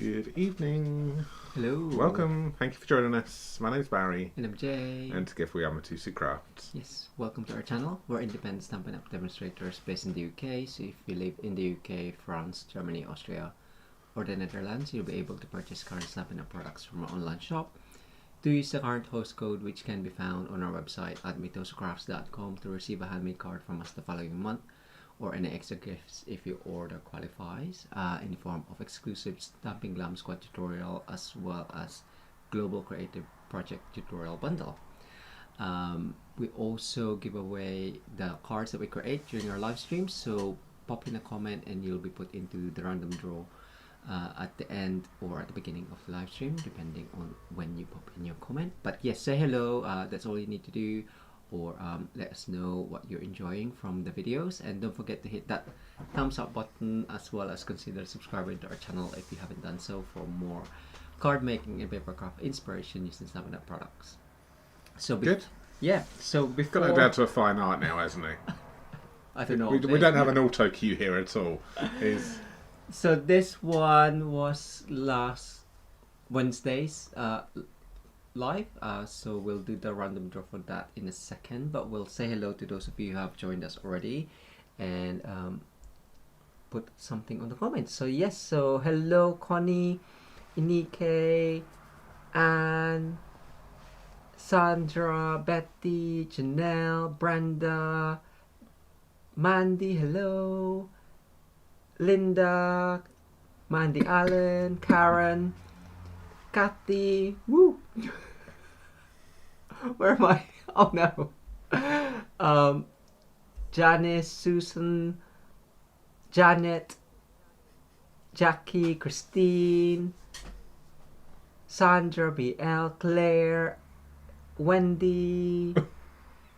Good evening. Hello. Welcome. Thank you for joining us. My name's Barry. And I'm Jay. And together we are Mitosu Crafts. Yes, welcome to our channel. We're independent Stampin' Up! Demonstrators based in the UK. So if you live in the UK, France, Germany, Austria, or the Netherlands, you'll be able to purchase current Stampin' Up! Products from our online shop. Do use the current host code, which can be found on our website at mitosocrafts.com to receive a handmade card from us the following month, or any extra gifts if your order qualifies, in the form of exclusive Stamping Glam Squad tutorial as well as Global Creative Project tutorial bundle. We also give away the cards that we create during our live streams, so pop in a comment and you'll be put into the random draw at the end or at the beginning of the live stream, depending on when you pop in your comment. But yes, say hello, that's all you need to do, or let us know what you're enjoying from the videos, and don't forget to hit that thumbs up button, as well as consider subscribing to our channel if you haven't done so, for more card making and papercraft inspiration using Stampin' Up! Products. So good. Yeah, so before... Got it down to a fine art now, hasn't he? I don't know. We don't have an auto cue here at all. So this one was last Wednesday's live, so we'll do the random draw for that in a second, but we'll say hello to those of you who have joined us already and put something on the comments. So yes, so hello Connie, Inike, Anne, Sandra, Betty, Janelle, Brenda, Mandy, hello, Linda, Mandy Allen, Karen, Kathy, woo! Where am I? Oh no. Janice, Susan, Janet, Jackie, Christine, Sandra, BL, Claire, Wendy,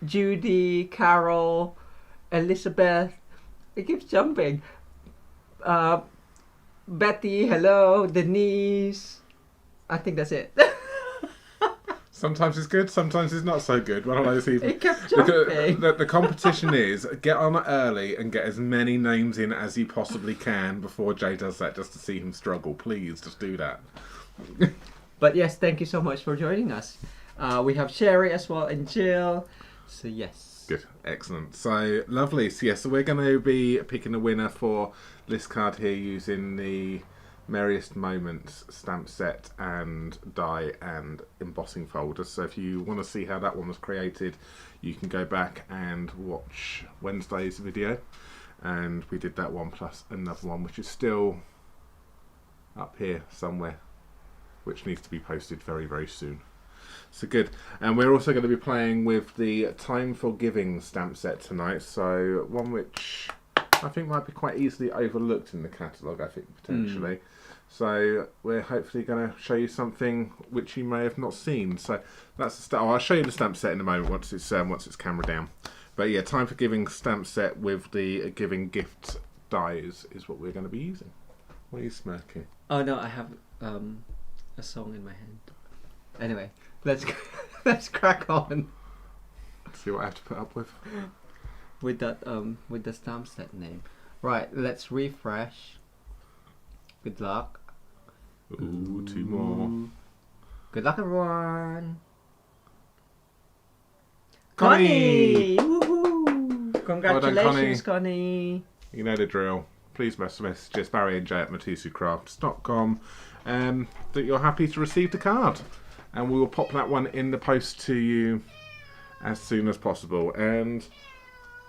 Judy, Carol, Elizabeth. It keeps jumping. Betty, hello, Denise. I think that's it. Sometimes it's good, sometimes it's not so good. One of those even. It kept jumping. The competition is get on early and get as many names in as you possibly can before Jay does that, just to see him struggle. Please, just do that. But yes, thank you so much for joining us. We have Sherry as well and Jill. So yes. Good, excellent. So lovely. So yes, so we're going to be picking a winner for this card here using the Merriest Moments stamp set and die and embossing folders. So if you want to see how that one was created, you can go back and watch Wednesday's video, and we did that one plus another one which is still up here somewhere, which needs to be posted very, very soon. So good. And we're also going to be playing with the Time for Giving stamp set tonight, so one which I think might be quite easily overlooked in the catalogue, I think, potentially. So we're hopefully going to show you something which you may have not seen. So that's the start. Oh, I'll show you the stamp set in a moment once it's camera down. But yeah, Time for Giving stamp set with the Giving Gift dies is what we're going to be using. What are you smirking? Oh no, I have a song in my hand. Anyway, let's crack on. See what I have to put up with. With that with the stamp set name. Right, let's refresh. Good luck. Ooh, two more. Good luck, everyone. Connie! Woohoo! Congratulations, Connie. You know the drill. Please message just Barry and Jay at mitosucrafts.com that you're happy to receive the card, and we will pop that one in the post to you as soon as possible. And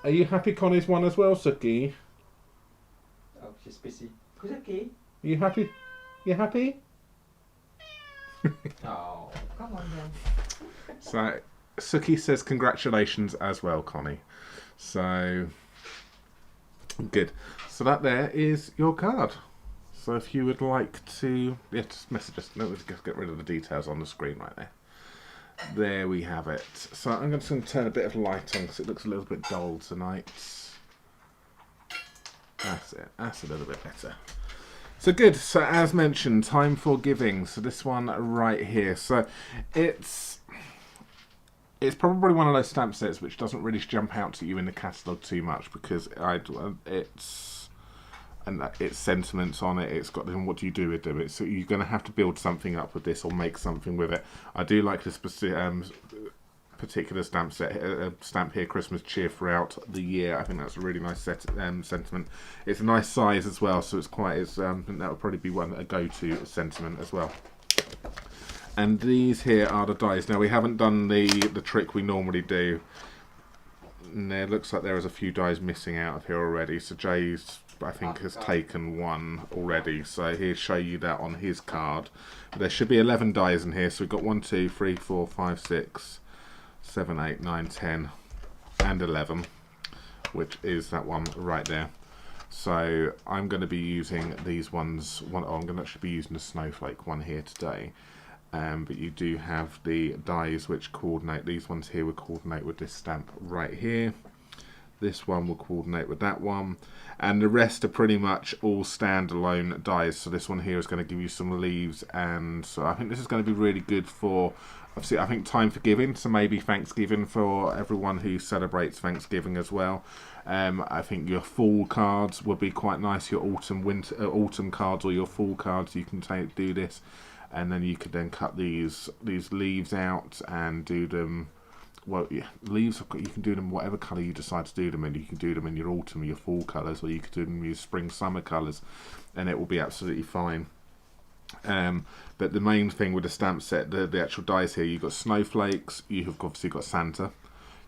are you happy Connie's one as well, Suki? Oh, she's busy. Suki? Are you happy? You happy? Oh, come on then. So Suki says congratulations as well, Connie. So good. So that there is your card. So if you would like to, yeah, just message us. No, let's get rid of the details on the screen right there. There we have it. So I'm just going to turn a bit of light on because it looks a little bit dull tonight. That's it. That's a little bit better. So good. So as mentioned, Time for Giving. So this one right here. So it's probably one of those stamp sets which doesn't really jump out to you in the catalogue too much, because it's and it's sentiments on it. It's got them. What do you do with them? So you're going to have to build something up with this or make something with it. I do like this particular stamp set, stamp here, Christmas cheer throughout the year. I think that's a really nice sentiment. It's a nice size as well, so it's quite. I think that would probably be a go-to sentiment as well. And these here are the dies. Now we haven't done the trick we normally do. And it looks like there is a few dies missing out of here already. So Jay's, I think, has taken one already. So he'll show you that on his card. But there should be 11 dies in here. So we've got 1, 2, 3, 4, 5, 6, 7, 8, 9, 10, and 11, which is that one right there. So I'm going to be using these ones. I'm going to actually be using the snowflake one here today. But you do have the dies which coordinate. These ones here will coordinate with this stamp right here. This one will coordinate with that one. And the rest are pretty much all standalone dies. So this one here is going to give you some leaves. And so I think this is going to be really good for, obviously, I think time for giving. So maybe Thanksgiving for everyone who celebrates Thanksgiving as well. I think your fall cards will be quite nice. Your autumn cards or your fall cards, you can do this. And then you could then cut these leaves out and do them. Well, yeah, leaves, you can do them whatever colour you decide to do them in. You can do them in your autumn, your fall colours, or you could do them in your spring, summer colours, and it will be absolutely fine. But the main thing with the stamp set, the actual dies here, you've got snowflakes, you have obviously got Santa,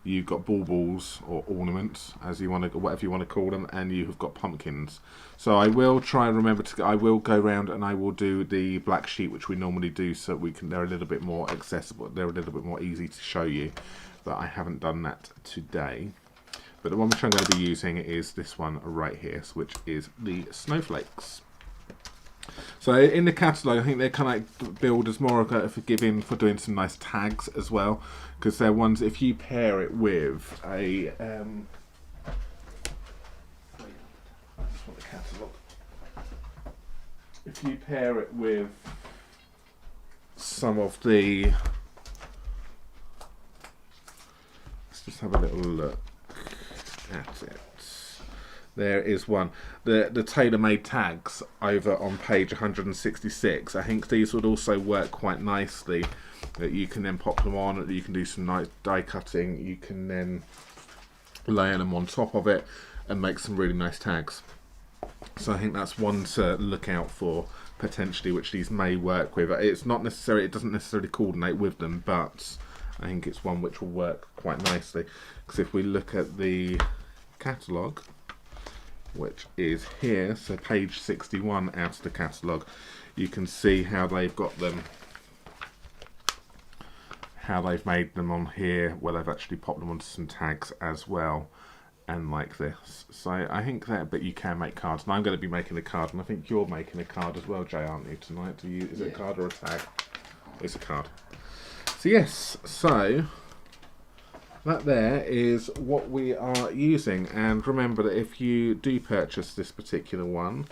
you've got baubles or ornaments, as you want to, whatever you want to call them, and you have got pumpkins. So I will try and remember to. I will go around and I will do the black sheet, which we normally do, so we can. They're a little bit more accessible. They're a little bit more easy to show you, but I haven't done that today. But the one which I'm going to be using is this one right here, which is the snowflakes. So in the catalogue, I think they're kind of billed as more of a forgiving for doing some nice tags as well, because they're ones, if you pair it with a the catalogue. If you pair it with some of the, let's just have a little look at it. There is one, the tailor-made tags over on page 166. I think these would also work quite nicely. That you can then pop them on. You can do some nice die cutting. You can then layer them on top of it and make some really nice tags. So I think that's one to look out for potentially, which these may work with. It's not necessarily, it doesn't necessarily coordinate with them, but I think it's one which will work quite nicely. Because if we look at the catalogue, which is here, so page 61 out of the catalogue, you can see how they've got them, how they've made them on here, where they've actually popped them onto some tags as well, and like this. So I think that, but you can make cards, and I'm going to be making a card, and I think you're making a card as well, Jay, aren't you, tonight? Is it a card or a tag? It's a card. So yes, so that there is what we are using, and remember that if you do purchase this particular one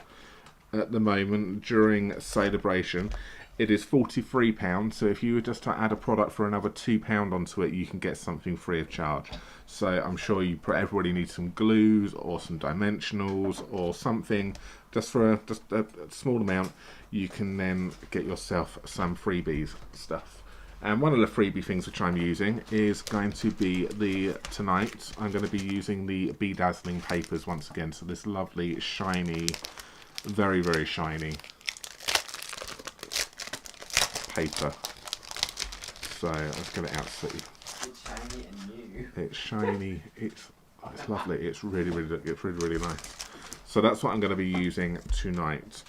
at the moment during Sale-a-bration, it is £43, so if you were just to add a product for another £2 onto it, you can get something free of charge. So I'm sure everybody needs some glues or some dimensionals or something, just for a small amount. You can then get yourself some freebies stuff. And one of the freebie things which I'm using is going to be tonight I'm going to be using the Be Dazzling papers once again. So this lovely shiny, very, very shiny paper. So let's get it out so It's shiny and new. it's shiny, it's lovely, it's really nice. So that's what I'm going to be using tonight.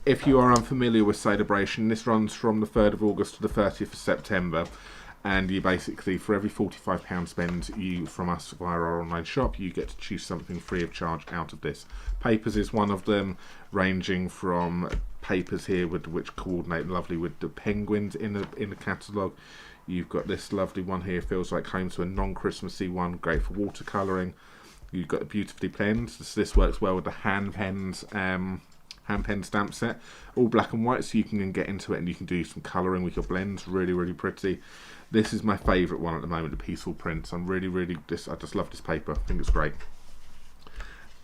If you are unfamiliar with Sale-a-bration, this runs from the 3rd of August to the 30th of September, and you basically, for every £45 spend from us via our online shop, you get to choose something free of charge out of this. Papers is one of them, ranging from papers here which coordinate lovely with the penguins in the catalogue. You've got this lovely one here, feels like home, to a non-Christmassy one, great for watercolouring. You've got the beautifully pens. This works well with the hand pen stamp set, all black and white, so you can get into it and you can do some colouring with your blends. Really pretty. This is my favourite one at the moment, the Peaceful Prints. I just love this paper. I think it's great.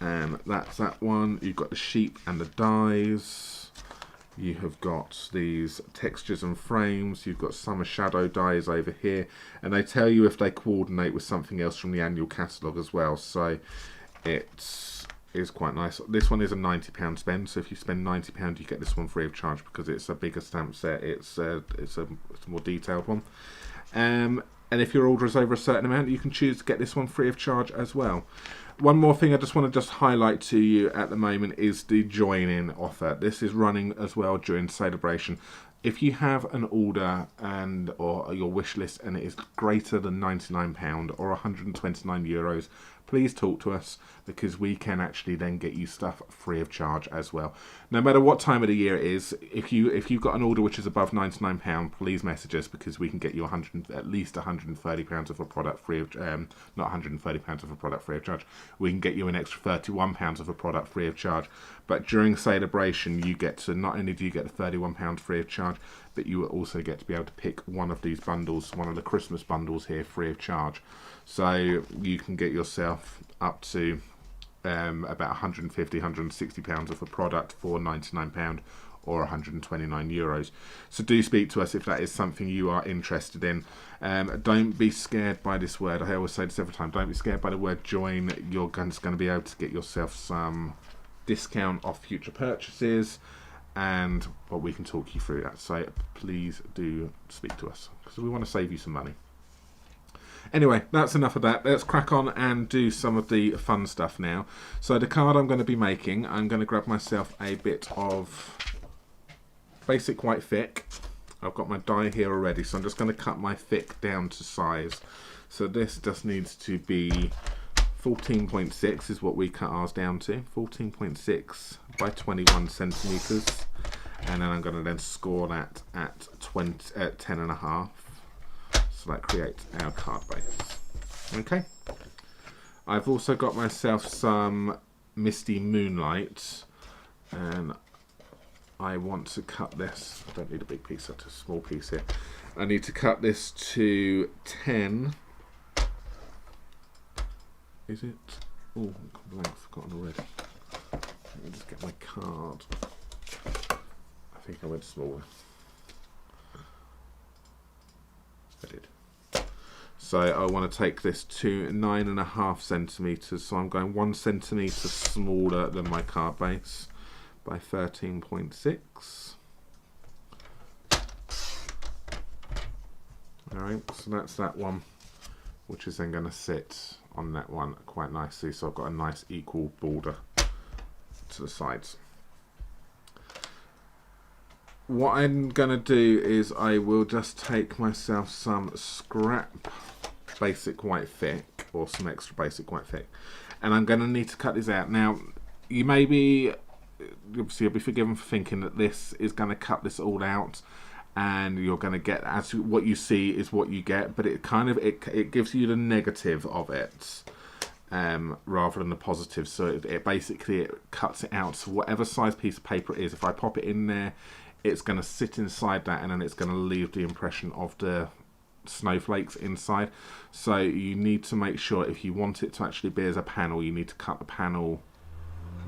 And that's that one. You've got the sheep and the dies. You have got these textures and frames. You've got summer shadow dies over here. And they tell you if they coordinate with something else from the annual catalogue as well. So it is quite nice. This one is a £90 spend. So if you spend £90, you get this one free of charge because it's a bigger stamp set. It's a more detailed one. And if your order is over a certain amount, you can choose to get this one free of charge as well. One more thing I just want to highlight to you at the moment is the join-in offer. This is running as well during Sale-a-bration. If you have an order or your wish list and it is greater than £99 or €129, please talk to us because we can actually then get you stuff free of charge as well. No matter what time of the year it is, if you've got an order which is above £99, please message us because we can get you at least £130 of a product free of not £130 of a product free of charge. We can get you an extra £31 of a product free of charge. But during Sale-a-bration, you get to not only do you get the £31 free of charge, but you will also get to be able to pick one of these bundles, one of the Christmas bundles here, free of charge. So you can get yourself up to about £150, £160 of a product for £99 or €129. So do speak to us if that is something you are interested in. Don't be scared by this word. I always say this every time. Don't be scared by the word join. You're going to be able to get yourself some discount off future purchases, and we can talk you through that. So please do speak to us because we want to save you some money. Anyway, that's enough of that. Let's crack on and do some of the fun stuff now. So the card I'm going to be making, I'm going to grab myself a bit of basic white thick. I've got my die here already, so I'm just going to cut my thick down to size. So this just needs to be 14.6 is what we cut ours down to. 14.6 by 21 centimeters, and then I'm going to then score that at 10.5. So that creates our card base. Okay. I've also got myself some Misty Moonlight, and I want to cut this. I don't need a big piece, that's a small piece here. I need to cut this to 10. Is it? Oh, I've forgotten already. Let me just get my card. I think I went smaller. I did. So I want to take this to 9.5 centimeters. So I'm going 1 centimeter smaller than my card base by 13.6. All right, so that's that one, which is then going to sit on that one quite nicely. So I've got a nice equal border to the sides. What I'm going to do is I will just take myself some scrap basic white thick, or some extra basic white thick, and I'm going to need to cut this out. Now, you may be, obviously you'll be forgiven for thinking that this is going to cut this all out and you're going to get, as what you see is what you get, but it kind of, it gives you the negative of it rather than the positive. So it basically cuts it out. So whatever size piece of paper it is, if I pop it in there, it's going to sit inside that, and then it's going to leave the impression of the snowflakes inside. So you need to make sure, if you want it to actually be as a panel, you need to cut the panel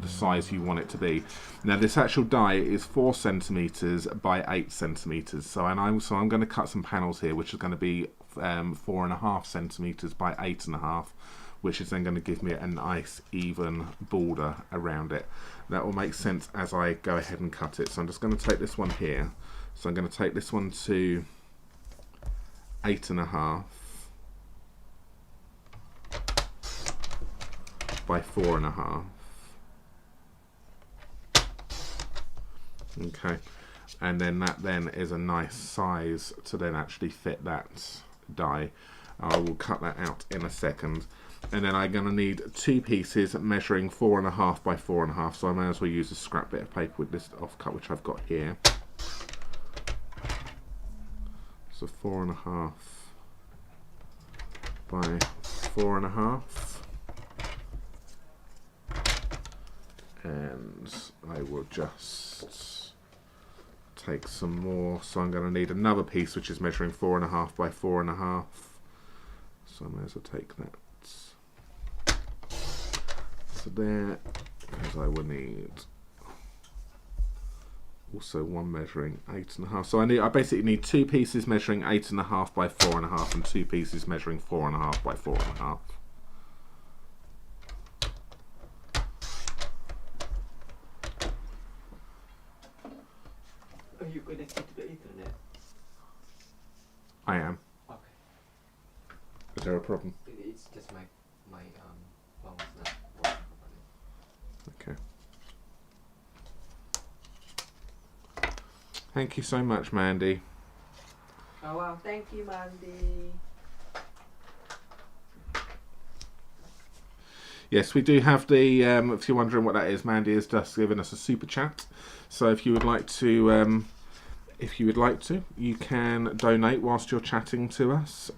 the size you want it to be. Now this actual die is 4 centimeters by 8 centimeters. So I'm going to cut some panels here, which is going to be 4.5 centimeters by 8.5, which is then going to give me a nice even border around it. That will make sense as I go ahead and cut it. So I'm just going to take this one here. So I'm going to take this one to 8.5 by 4.5. Okay, and then that then is a nice size to then actually fit that die. I will cut that out in a second. And then I'm going to need 2 pieces measuring 4.5 by 4.5. So I may as well use a scrap bit of paper with this offcut, which I've got here. So 4.5 by 4.5. And I will just take some more. So I'm going to need another piece which is measuring 4.5 by 4.5. So I may as well take that. So there, because I will need also one measuring 8.5. So I basically need 2 pieces measuring 8.5 by 4.5 and 2 pieces measuring 4.5 by 4.5. Are you connected to the internet? I am. Okay. Is there a problem? It's just my phone's not working properly. Okay. Thank you so much, Mandy. Oh wow, thank you, Mandy. Yes, we do have the, if you're wondering what that is, Mandy has just given us a super chat. So if you would like to, you can donate whilst you're chatting to us.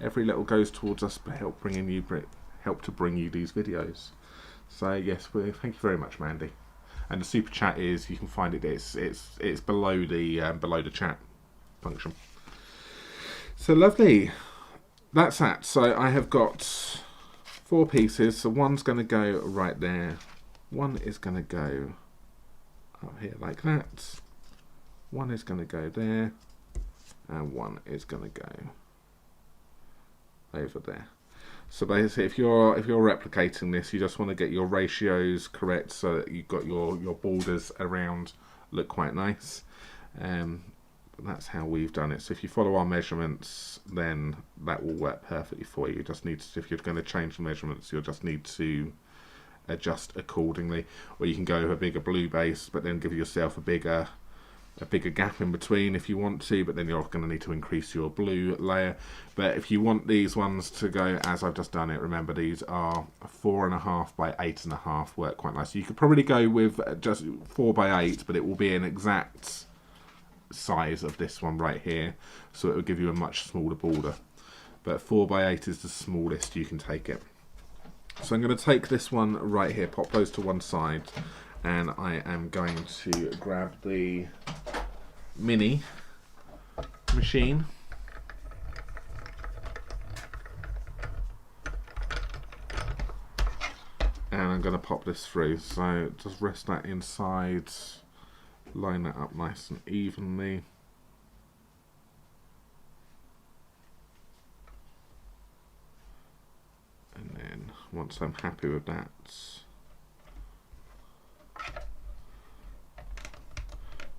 Every little goes towards us help to bring you these videos. So yes, thank you very much, Mandy. And the super chat is, you can find it. It's below the chat function. So lovely. That's that. So I have got 4 pieces. So one's going to go right there. One is going to go up here like that. One is going to go there, and one is going to go over there. So basically, if you're replicating this, you just want to get your ratios correct so that you've got your borders around look quite nice. That's how we've done it. So if you follow our measurements, then that will work perfectly for you. You just need to, if you're going to change the measurements, you'll just need to adjust accordingly. Or you can go with a bigger blue base, but then give yourself a bigger gap in between if you want to, but then you're going to need to increase your blue layer. But if you want these ones to go as I've just done it, remember these are 4.5 by 8.5, work quite nice. So you could probably go with just 4 by 8, but it will be an exact size of this one right here, so it will give you a much smaller border. But 4 by 8 is the smallest you can take it. So I'm going to take this one right here, pop those to one side, and I am going to grab the mini machine. And I'm going to pop this through. So just rest that inside, line that up nice and evenly. And then once I'm happy with that,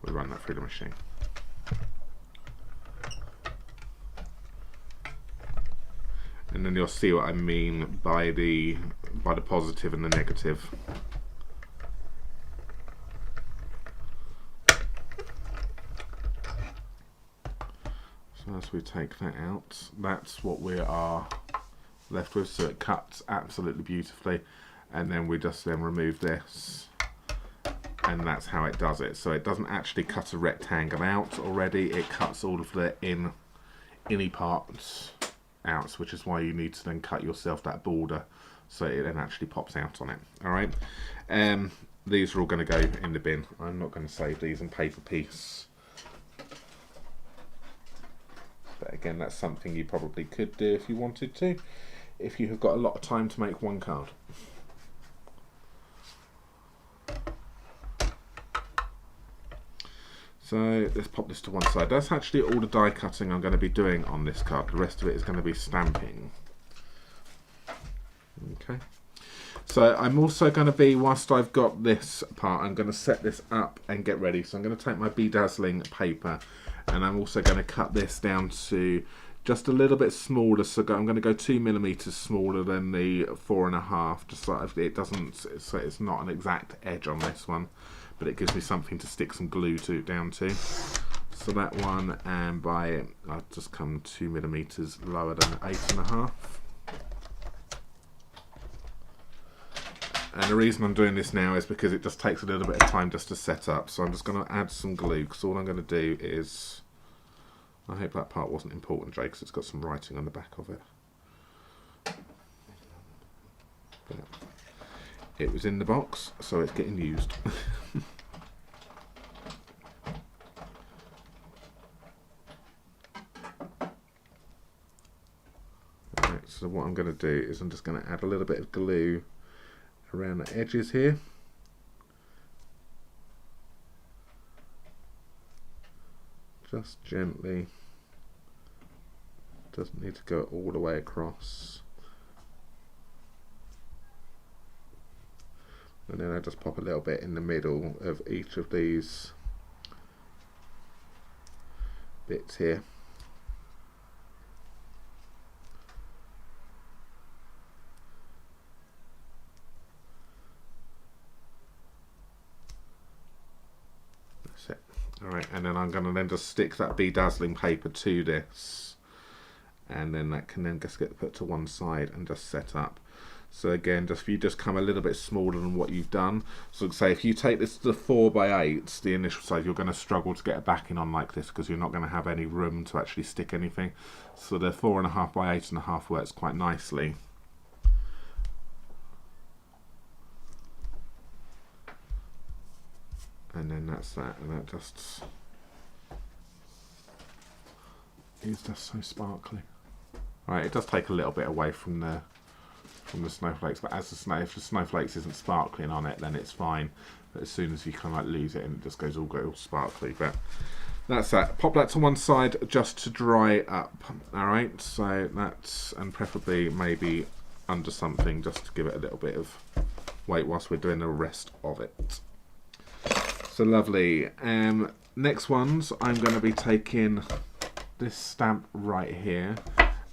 we run that through the machine. And then you'll see what I mean by the positive and the negative. So as we take that out, that's what we are left with. So it cuts absolutely beautifully, and then we just then remove this, and that's how it does it. So it doesn't actually cut a rectangle out already, it cuts all of the inny parts out, which is why you need to then cut yourself that border so it then actually pops out on it. Alright, these are all going to go in the bin. I'm not going to save these in paper piece, but again, that's something you probably could do if you wanted to, if you have got a lot of time to make one card. So let's pop this to one side. That's actually all the die cutting I'm going to be doing on this card. The rest of it is going to be stamping. Okay. So I'm also going to be, whilst I've got this part, I'm going to set this up and get ready. So I'm going to take my Be Dazzling paper, and I'm also going to cut this down to just a little bit smaller. So I'm going to go 2mm smaller than the 4.5, just so it doesn't, so it's not an exact edge on this one, but it gives me something to stick some glue down to. So that one, and I've just come 2mm lower than 8.5. And the reason I'm doing this now is because it just takes a little bit of time just to set up. So I'm just going to add some glue, because all I'm going to do is, I hope that part wasn't important, Jay, because it's got some writing on the back of it. But it was in the box, so it's getting used. Right, so what I'm going to do is I'm just going to add a little bit of glue around the edges here. Just gently. Doesn't need to go all the way across. And then I just pop a little bit in the middle of each of these bits here. That's it. Alright, and then I'm going to then just stick that Be Dazzling paper to this, and then that can then just get put to one side and just set up. So again, if you just come a little bit smaller than what you've done, so say if you take this to the 4x8, the initial size, you're going to struggle to get a backing on like this because you're not going to have any room to actually stick anything. So the 4.5 by 8.5 works quite nicely. And then that's that, and that just is just so sparkly. Right, it does take a little bit away from the snowflakes, but as if the snowflakes isn't sparkling on it, then it's fine. But as soon as you kind of like lose it, and it just goes all sparkly. But that's that. Pop that to one side just to dry up. All right, so that's, and preferably maybe under something just to give it a little bit of weight whilst we're doing the rest of it. So lovely. Next ones, I'm going to be taking this stamp right here,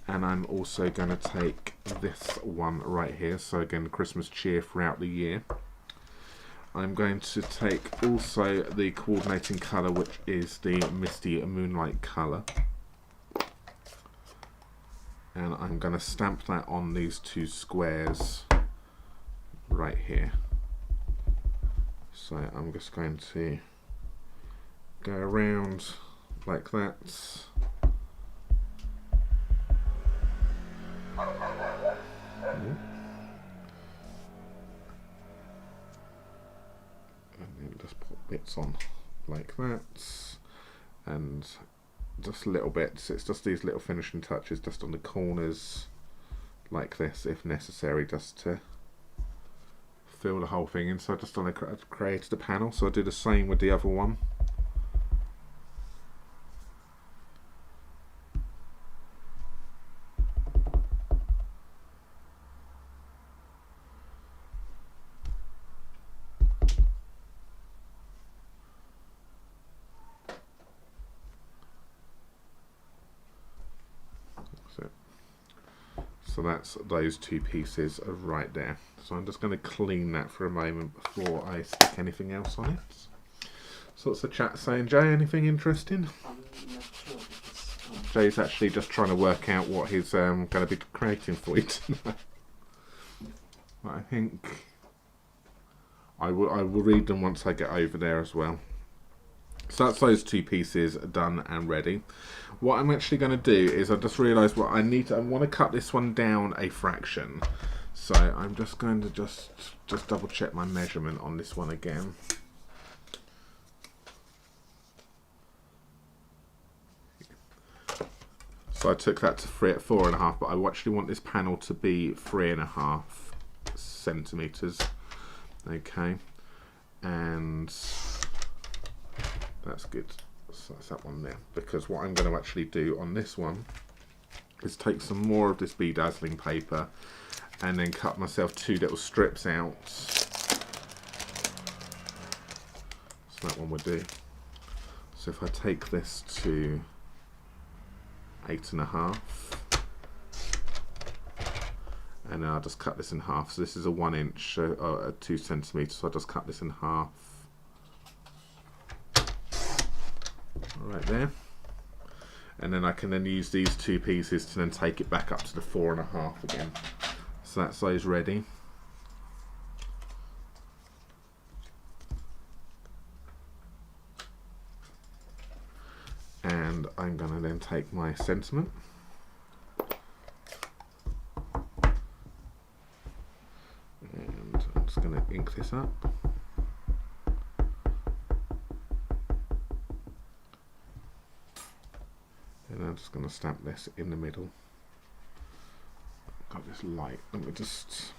and I'm also going to take this one right here. So again, Christmas cheer throughout the year. I'm going to take also the coordinating colour, which is the Misty Moonlight colour, and I'm going to stamp that on these two squares right here. So I'm just going to go around like that. And then just put bits on like that, and just little bits. It's just these little finishing touches just on the corners like this if necessary, just to fill the whole thing in. So I just created the panel, so I do the same with the other one. So that's those two pieces right there. So I'm just going to clean that for a moment before I stick anything else on it. So what's the chat saying, Jay? Anything interesting? I'm not sure. Jay's actually just trying to work out what he's going to be creating for you tonight. But I think I will read them once I get over there as well. So that's those two pieces done and ready. What I'm actually going to do is I just realised what I need to. I want to cut this one down a fraction. So I'm just going to just double check my measurement on this one again. So I took that to 4.5, but I actually want this panel to be 3.5 centimeters. Okay, and that's good. So that's that one there, because what I'm going to actually do on this one is take some more of this Be Dazzling paper and then cut myself two little strips out. So that one would do. So if I take this to 8.5, and then I'll just cut this in half. So this is a 1 inch, 2 centimeters. So I'll just cut this in half. Right there, and then I can then use these two pieces to then take it back up to the 4.5 again. So that's those ready. And I'm going to then take my sentiment and I'm just going to ink this up. And I'm just going to stamp this in the middle. Got this light. Let me just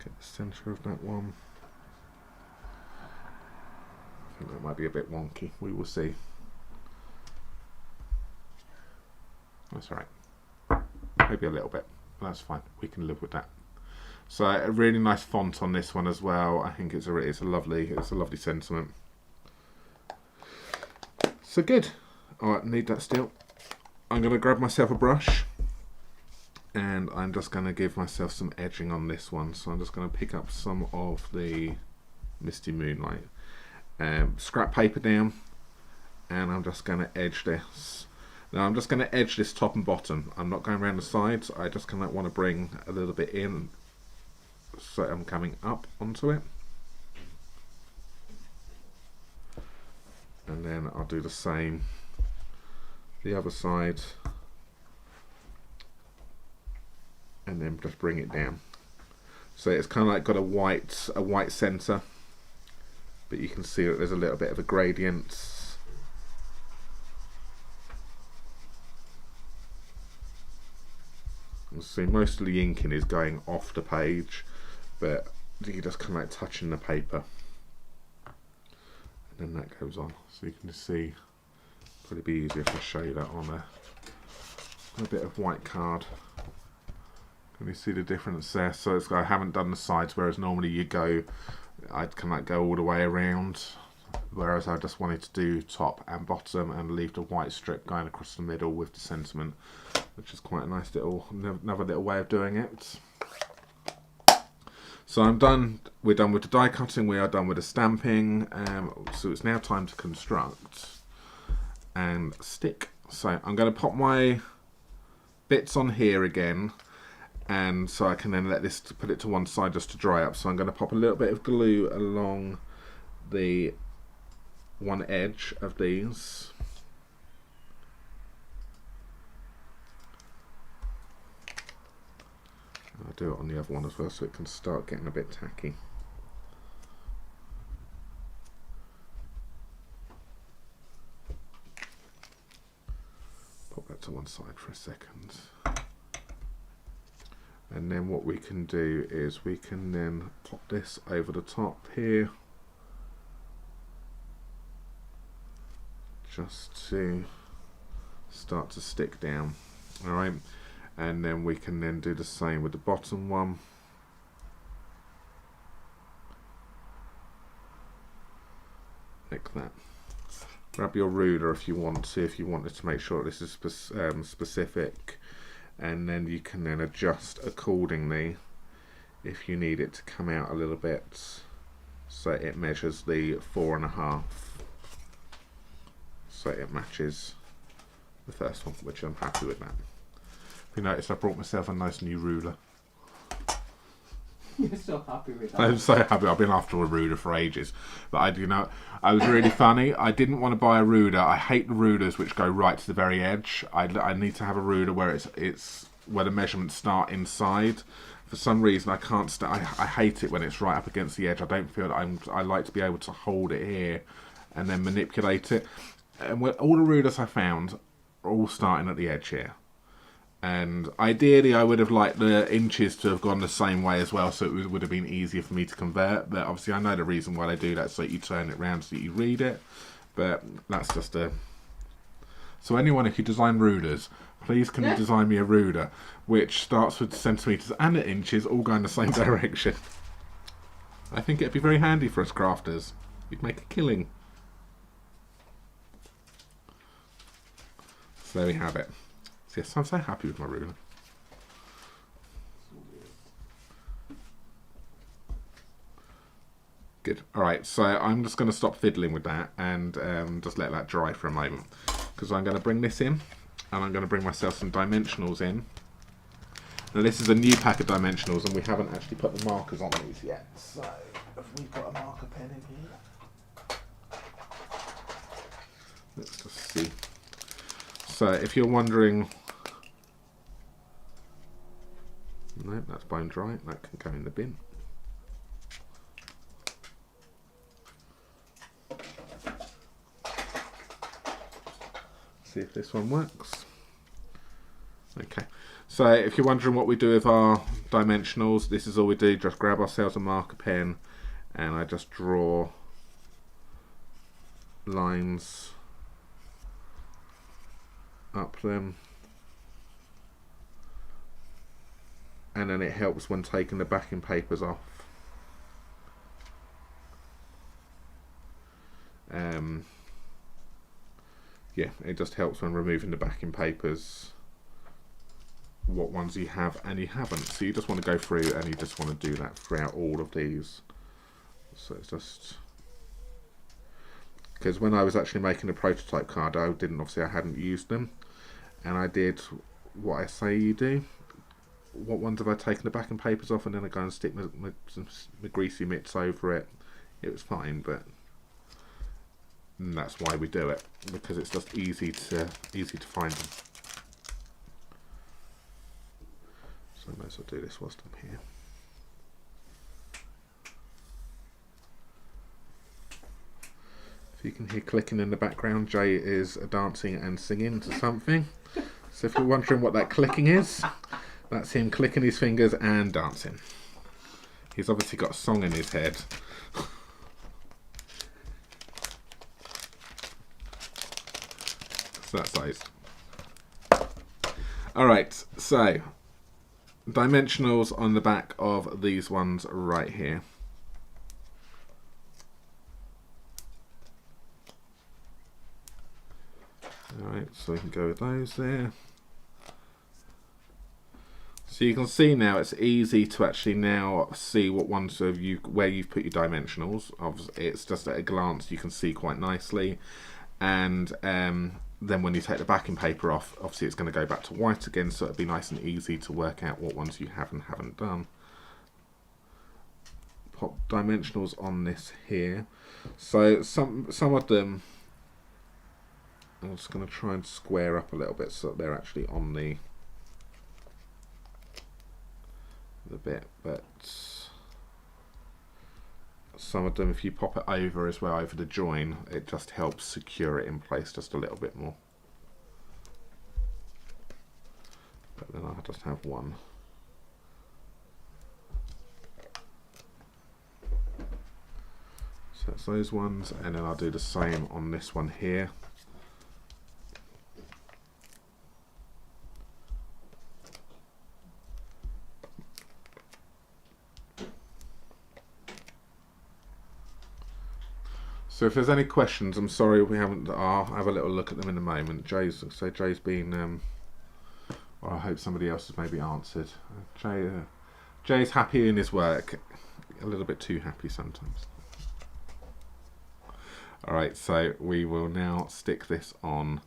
Get the centre of that one. I think that might be a bit wonky. We will see. That's alright. Maybe a little bit. That's fine. We can live with that. So a really nice font on this one as well. I think it's a lovely sentiment. So good. Alright, need that still. I'm going to grab myself a brush and I'm just going to give myself some edging on this one. So I'm just going to pick up some of the Misty Moonlight, scrap paper down, and I'm just going to edge this. Now I'm just going to edge this top and bottom. I'm not going around the sides. I just kind of want to bring a little bit in so I'm coming up onto it. And then I'll do the same the other side, and then just bring it down. So it's kind of like got a white center, but you can see that there's a little bit of a gradient. You see most of the inking is going off the page, but you just kind of like touching the paper, and then that goes on. So you can just see. Probably be easier if I show you that on a bit of white card. Can you see the difference there? So it's, I haven't done the sides, whereas normally you go, I'd kind of like go all the way around, whereas I just wanted to do top and bottom and leave the white strip going across the middle with the sentiment, which is quite a nice little, another little way of doing it. So I'm done. We're done with the die cutting. We are done with the stamping. So it's now time to construct and stick. So I'm going to pop my bits on here again, and so I can then let this, put it to one side just to dry up. So I'm going to pop a little bit of glue along the one edge of these. I'll do it on the other one as well so it can start getting a bit tacky. Pop that to one side for a second. And then what we can do is we can then pop this over the top here, just to start to stick down. Alright, and then we can then do the same with the bottom one. Like that. Grab your ruler if you want to make sure this is specific, and then you can then adjust accordingly if you need it to come out a little bit, so it measures the 4.5, so it matches the first one, which I'm happy with that. You notice I brought myself a nice new ruler. You're so happy with that. I'm so happy. I've been after a ruler for ages, but I was really funny. I didn't want to buy a ruler. I hate the rulers which go right to the very edge. I need to have a ruler where it's where the measurements start inside. For some reason, I can't. I hate it when it's right up against the edge. I don't feel that I like to be able to hold it here and then manipulate it. And all the rulers I found are all starting at the edge here. And ideally I would have liked the inches to have gone the same way as well, so it would have been easier for me to convert, but obviously I know the reason why they do that, so you turn it round so that you read it, but that's just a... So anyone, if you design rulers, please can you design me a ruler which starts with centimetres and the inches all go in the same direction. I think it'd be very handy for us crafters. You'd make a killing. So there we have it. Yes, I'm so happy with my ruler. Good. Alright, so I'm just going to stop fiddling with that and just let that dry for a moment. Because I'm going to bring this in, and I'm going to bring myself some dimensionals in. Now this is a new pack of dimensionals, and we haven't actually put the markers on these yet. So, have we got a marker pen in here? Let's just see. So, if you're wondering... No, that's bone dry. That can go in the bin. See if this one works. Okay, Okay, so if you're wondering what we do with our dimensionals, this is all we do. Just grab ourselves a marker pen and I just draw lines up them, and then it helps when taking the backing papers off. Yeah, it just helps when removing the backing papers what ones you have and you haven't. So you just want to go through and you just want to do that throughout all of these. So it's just because when I was actually making a prototype card, I hadn't used them, and I did what I say you do. What ones have I taken the backing papers off, and then I go and stick my greasy mitts over it. It was fine, but that's why we do it, because it's just easy to find them. So I might as well do this whilst I'm here. If you can hear clicking in the background, Jay is dancing and singing to something. So if you're wondering what that clicking is, that's him clicking his fingers and dancing. He's obviously got a song in his head. So that's sized. Alright, so dimensionals on the back of these ones right here. Alright, so we can go with those there. So you can see now it's easy to actually now see what ones of you, where you've put your dimensionals. Obviously, it's just at a glance you can see quite nicely, and then when you take the backing paper off, obviously it's going to go back to white again, so it'll be nice and easy to work out what ones you have and haven't done. Pop dimensionals on this here. So some of them I'm just going to try and square up a little bit so that they're actually on the bit, but some of them, if you pop it over as well, over the join, it just helps secure it in place just a little bit more. But then I'll just have one. So that's those ones, and then I'll do the same on this one here. So if there's any questions, I'm sorry we haven't. I'll have a little look at them in a moment. Jay's been, or I hope somebody else has maybe answered. Jay's happy in his work, a little bit too happy sometimes. All right, so we will now stick this on.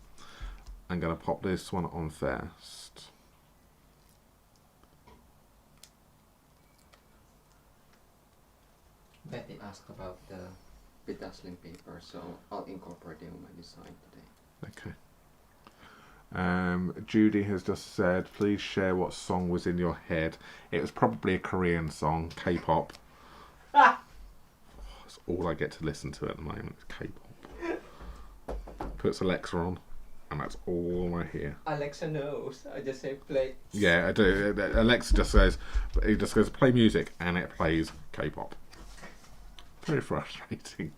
I'm going to pop this one on first. Betty asked about the Be Dazzling paper, so I'll incorporate it in my design today. Okay. Judy has just said, please share what song was in your head. It was probably a Korean song, K-pop. That's all I get to listen to at the moment, is K-pop. Puts Alexa on, and that's all I hear. Alexa knows. I just say play. Yeah, I do. Alexa just says, play music, and it plays K-pop. Very frustrating.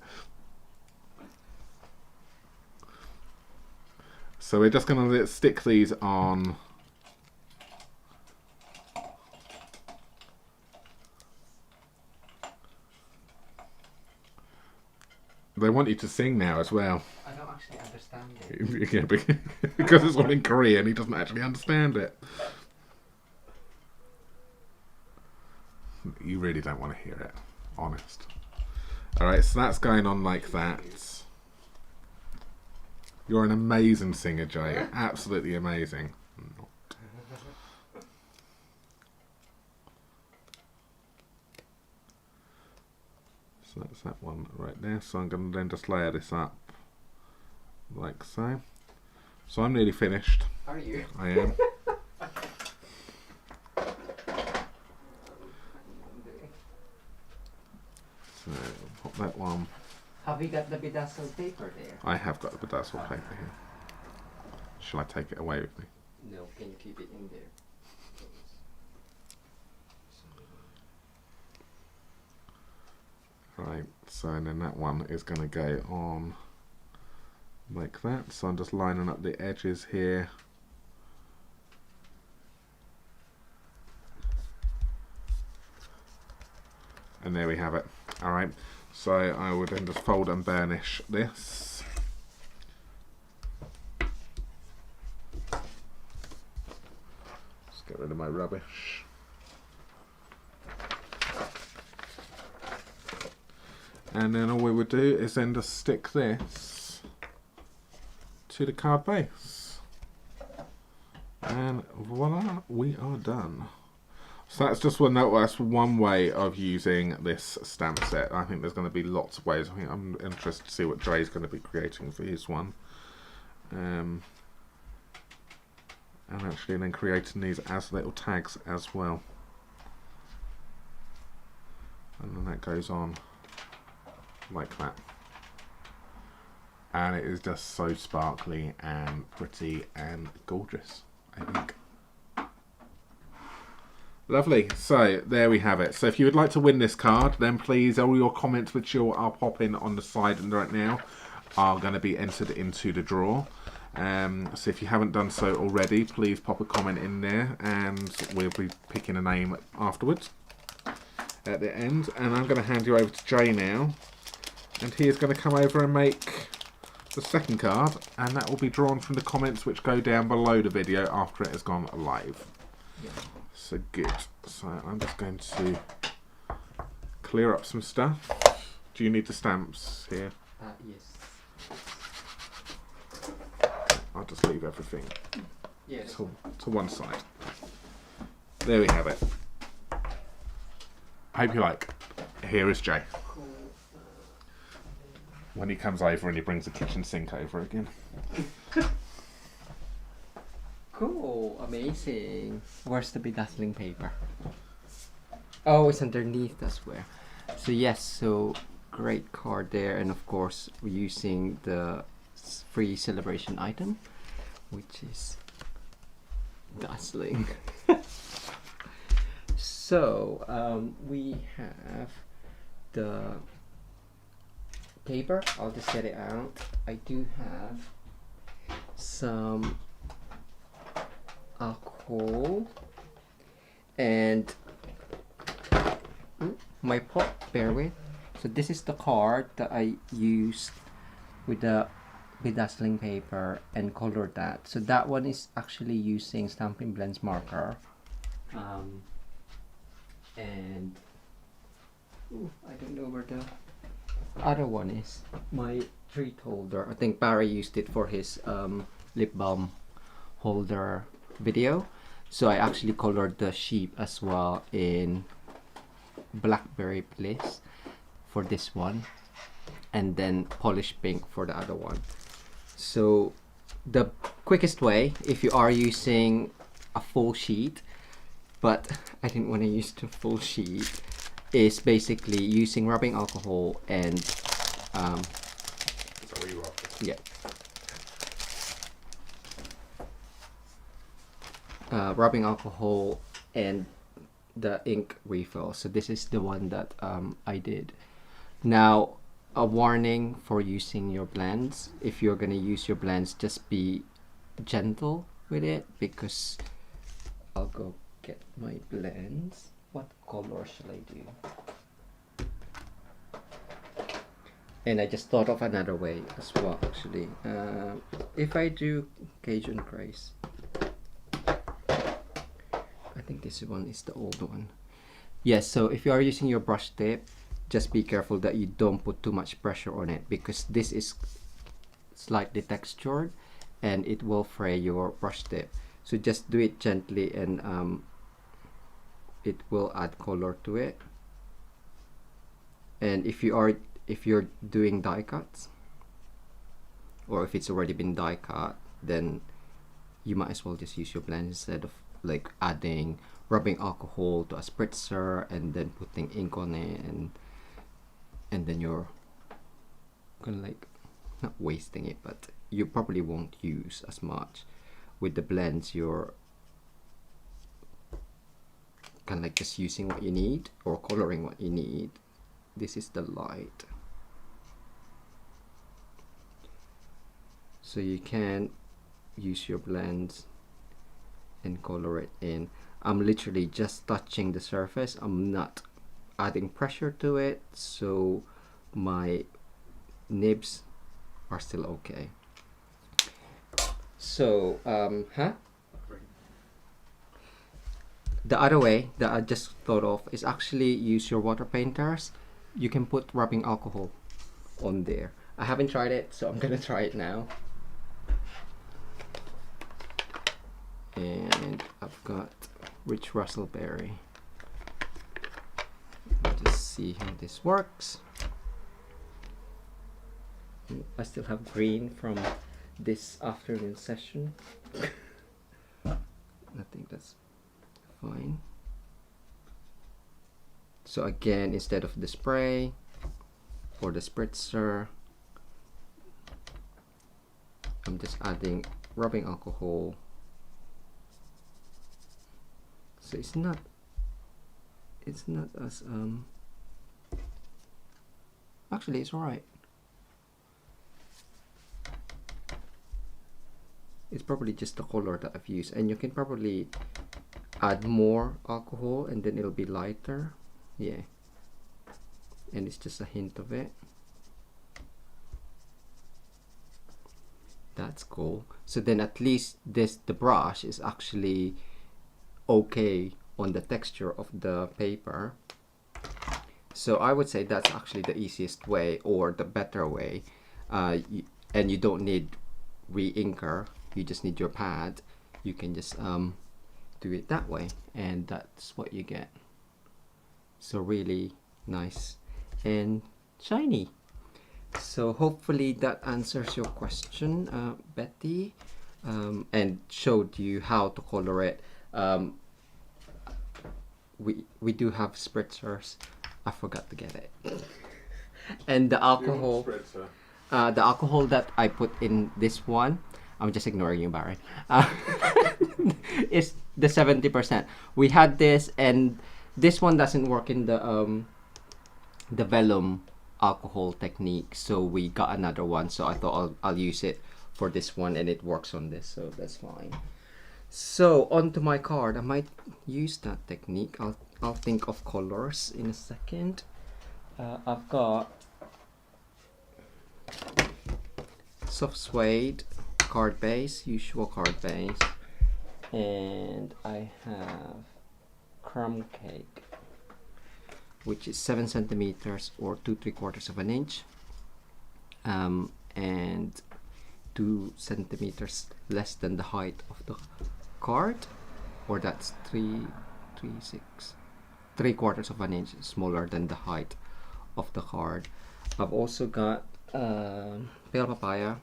So we're just going to stick these on. They want you to sing now as well. I don't actually understand it. Yeah, because it's all in Korean, he doesn't actually understand it. You really don't want to hear it, honest. Alright, so that's going on like that. You're an amazing singer, Jay. Absolutely amazing. So that's that one right there. So I'm going to then just layer this up like so. So I'm nearly finished. Are you? I am. So pop that one. Have you got the bedazzled paper there? I have got the bedazzled paper here. Shall I take it away with me? No, can you keep it in there? Right, so and then that one is going to go on like that. So I'm just lining up the edges here. And there we have it. Alright, so I would then just fold and burnish this. Just get rid of my rubbish. And then all we would do is then just stick this to the card base. And voila, we are done. So that's just that's one way of using this stamp set. I think there's going to be lots of ways. I think I'm interested to see what Dre's going to be creating for his one. And actually then creating these as little tags as well. And then that goes on like that. And it is just so sparkly and pretty and gorgeous, I think. Lovely. So there we have it. So if you would like to win this card, then please, all your comments which I'll pop in on the side right now are going to be entered into the draw. So if you haven't done so already, please pop a comment in there and we'll be picking a name afterwards at the end. And I'm going to hand you over to Jay now, and he is going to come over and make the second card, and that will be drawn from the comments which go down below the video after it has gone live. Yeah. So good. So I'm just going to clear up some stuff. Do you need the stamps here? Yes. I'll just leave everything Yes. to one side. There we have it. Hope you like. Here is Jay. Cool. When he comes over and he brings the kitchen sink over again. Cool, amazing. Where's the Be Dazzling paper? Oh, it's underneath, I swear. So yes, so great card there, and of course we're using the free Sale-a-bration item, which is dazzling. So we have the paper. I'll just get it out. I do have some alcohol and my pot, bear with. So this is the card that I used with the Be Dazzling paper and colored that. So that one is actually using Stampin' Blends marker. And I don't know where the other one is. My treat holder. I think Barry used it for his lip balm holder video. So I actually colored the sheep as well in Blackberry Bliss for this one, and then polish pink for the other one. So the quickest way, if you are using a full sheet, but I didn't want to use the full sheet, is basically using rubbing alcohol and Is that what you are? yeah. Rubbing alcohol and the ink refill. So this is the one that I did. Now, a warning for using your blends. If you're gonna use your blends, just be gentle with it, because I'll go get my blends. What color shall I do? And I just thought of another way as well, actually. If I do Cajun Grace, I think this one is the old one. Yes, so if you are using your brush tip, just be careful that you don't put too much pressure on it, because this is slightly textured and it will fray your brush tip. So just do it gently, and it will add color to it. And if you're doing die cuts, or if it's already been die cut, then you might as well just use your blend instead of like adding rubbing alcohol to a spritzer and then putting ink on it, and then you're gonna like, not wasting it, but you probably won't use as much with the blends, you're kind of like just using what you need or coloring what you need. This is the light. So you can use your blends and color it in. I'm literally just touching the surface. I'm not adding pressure to it, so my nibs are still okay. So the other way that I just thought of is actually use your water painters. You can put rubbing alcohol on there. I haven't tried it, so I'm gonna try it now. And I've got rich raspberry. Let's just see how this works. I still have green from this afternoon session. I think that's fine. So again, instead of the spray or the spritzer, I'm just adding rubbing alcohol. So it's not as actually it's alright. It's probably just the color that I've used, and you can probably add more alcohol and then it'll be lighter. Yeah, and it's just a hint of it. That's cool. So then at least the brush is actually okay on the texture of the paper. So I would say that's actually the easiest way or the better way, and you don't need re-inker. You just need your pad. You can just do it that way, and that's what you get. So really nice and shiny. So hopefully that answers your question, Betty, and showed you how to color it. We do have spritzers. I forgot to get it. And the alcohol, the alcohol that I put in this one, I'm just ignoring you, Barry. It's the 70%. We had this, and this one doesn't work in the vellum alcohol technique, so we got another one. So I thought I'll use it for this one, and it works on this, so that's fine. So onto my card. I might use that technique. I'll think of colors in a second. I've got soft suede card base, usual card base, and I have crumb cake, which is 7 centimeters or 2 3/4 of an inch, and 2 centimeters less than the height of the card, or that's 3/4 of an inch smaller than the height of the card. I've also got pale papaya,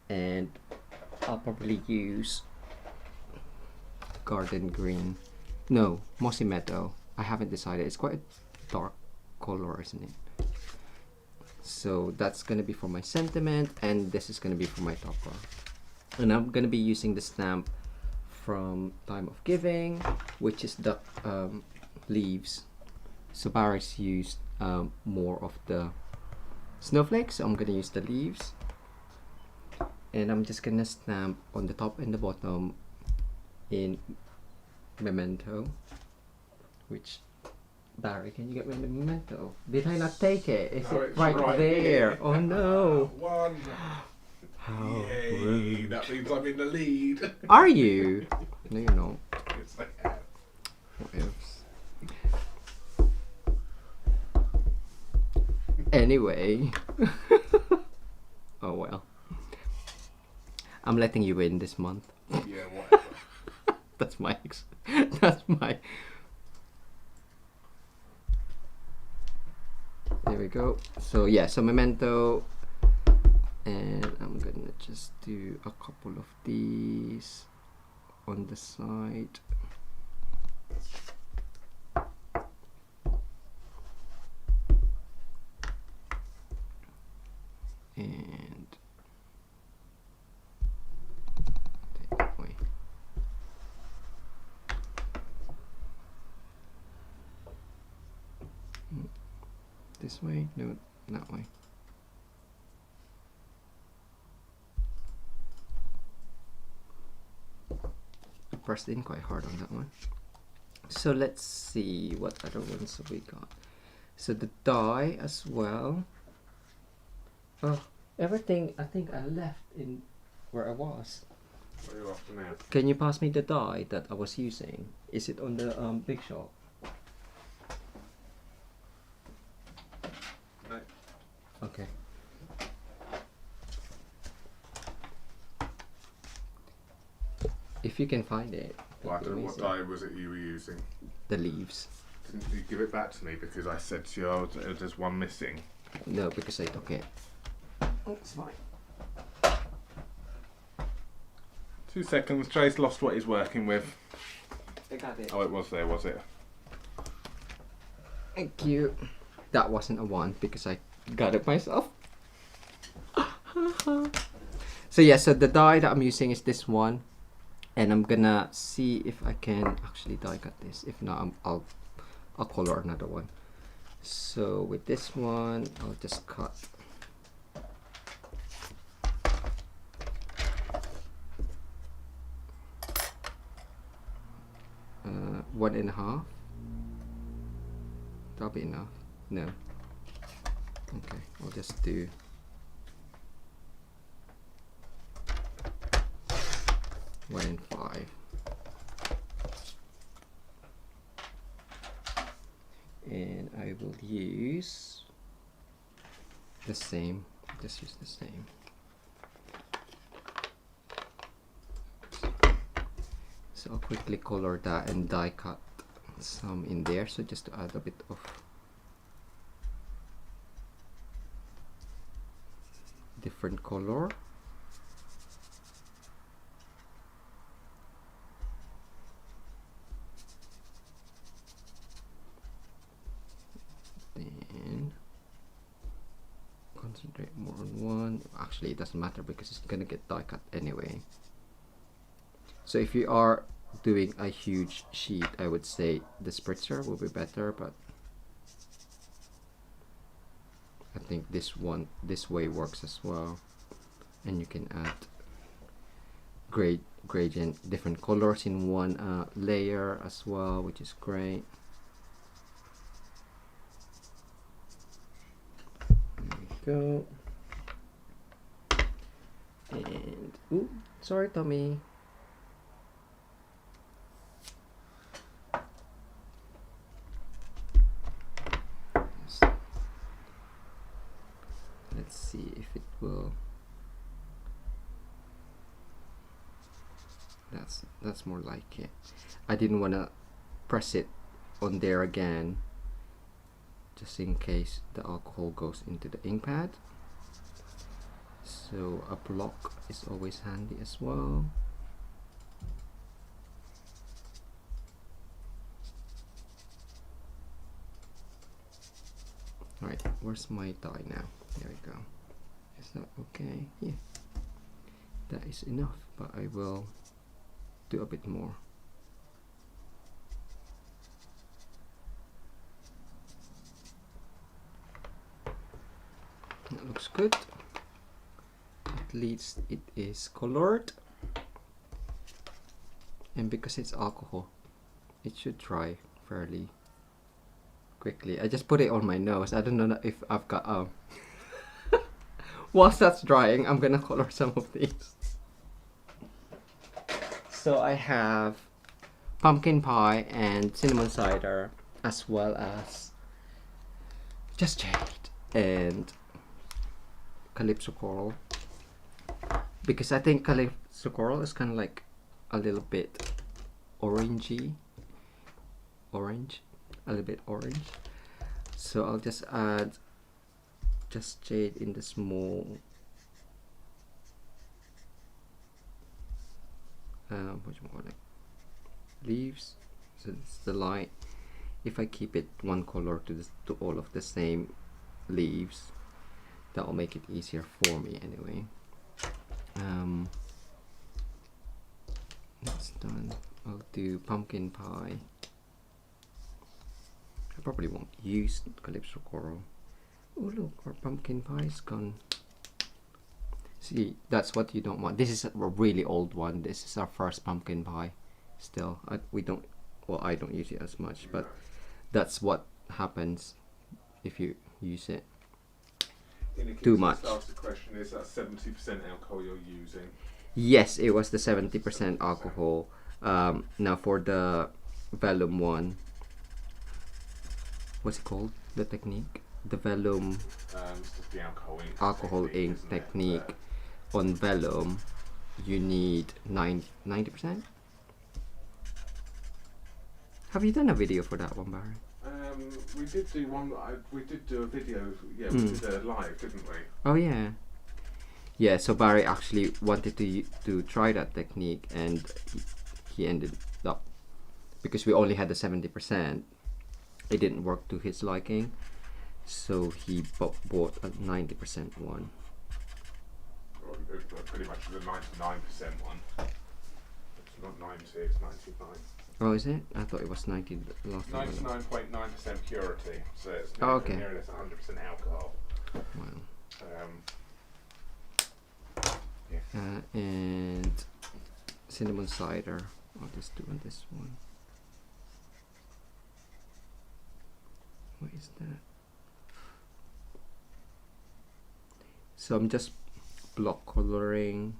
and I'll probably use garden green. No, mossy meadow. I haven't decided. It's quite a dark color, isn't it? So that's gonna be for my sentiment, and this is gonna be for my topper. And I'm gonna be using the stamp from Time of Giving, which is the leaves. So Barry's used more of the snowflakes, so I'm gonna use the leaves. And I'm just gonna stamp on the top and the bottom in Memento, which, Barry, can you get me the Memento? Did I not take it? Is it right there? Here. Oh no! One. How Yay, rude. that means I'm in the lead. Are you? No, you're not. Yes, I am. What else? Anyway. Oh well. I'm letting you win this month. Yeah, whatever. That's my that's my. There we go. So yeah, so Memento, and I'm gonna just do a couple of these on the side. And take this way? No, that way. I pressed in quite hard on that one. So let's see what other ones have we got. So the die as well. Oh, everything I think I left in where I was. What are you after now? Can you pass me the die that I was using? Is it on the big shop? No. Okay. If you can find it. Well, I don't know what die was it you were using. The leaves. Didn't you give it back to me because I said to you, oh, there's one missing? No, because I took it. It's fine. 2 seconds. Trey's lost what he's working with. I got it. Oh, it was there, was it? Thank you. That wasn't a one because I got it myself. So yeah, so the die that I'm using is this one, and I'm gonna see if I can actually die cut this. If not, I'll color another one. So with this one, I'll just cut. 1.5. That'll be enough. No. Okay, I'll just do 1.5. And I will use the same. Just use the same. So I'll quickly color that and die cut some in there. So just to add a bit of different color. Then concentrate more on one. Actually, it doesn't matter because it's gonna get die cut anyway. So if you are doing a huge sheet, I would say the spritzer will be better, but I think this way works as well. And you can add gradient, different colors in one layer as well, which is great. There we go. And ooh, sorry, Tommy. Let's see if it will. That's more like it. I didn't want to press it on there again, just in case the alcohol goes into the ink pad. So a block is always handy as well. Alright, where's my die now? There we go. Is that okay? Yeah. That is enough, but I will do a bit more. That looks good. At least it is colored. And because it's alcohol, it should dry fairly quickly. I just put it on my nose. I don't know if I've got whilst that's drying, I'm gonna color some of these. So I have pumpkin pie and cinnamon cider, as well as just jade and calypso coral, because I think calypso coral is kind of like a little bit orangey, a little bit orange. So I'll just add just jade in the small what you want, like leaves. So it's the light. If I keep it one color to all of the same leaves, that will make it easier for me anyway. That's done. I'll do pumpkin pie. I probably won't use calypso coral. Oh look, our pumpkin pie is gone. See, that's what you don't want. This is a really old one. This is our first pumpkin pie. Still, we don't. Well, I don't use it as much, but that's what happens if you use it too much. Ask the question: is that 70% alcohol you're using? Yes, it was the 70% alcohol. Now for the vellum one, what's it called? The technique, the vellum It's just the alcohol ink technique. On vellum, you need 90%. Have you done a video for that one, Barry? We did do one. We did do a video. Yeah, we did a live, didn't we? Oh yeah. Yeah. So Barry actually wanted to try that technique, and he ended up, because we only had the 70%. It didn't work to his liking, so he bought a 90% one. Pretty much the 99% one. It's not 90, it's 99. Oh, is it? I thought it was 90 last time. 99.9% purity, so it's okay. nearly 100% alcohol. Wow. Yeah. And cinnamon cider. I'll just do on this one. What is that? So I'm just block coloring,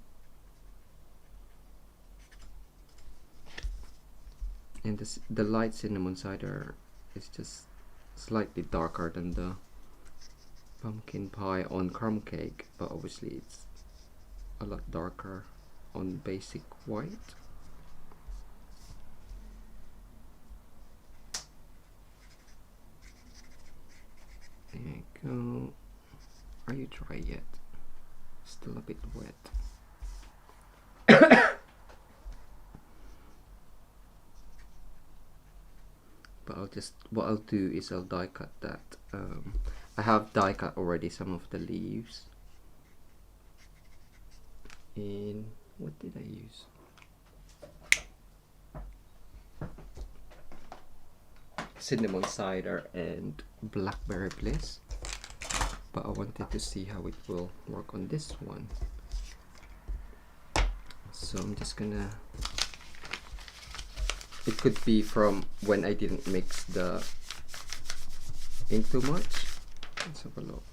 and the light cinnamon cider is just slightly darker than the pumpkin pie on crumb cake, but obviously it's a lot darker on basic white. There you go. Are you dry yet? Still a bit wet. But what I'll do is I'll die cut that. I have die cut already some of the leaves. In what did I use? Cinnamon cider and blackberry bliss. But I wanted to see how it will work on this one. So I'm just gonna, it could be from when I didn't mix the ink too much. Let's have a look.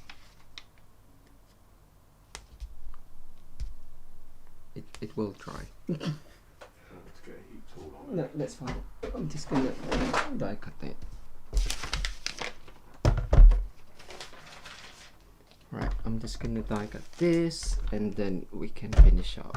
It will dry. No, that's fine. I'm just gonna die cut it. Right, I'm just gonna die cut this and then we can finish up.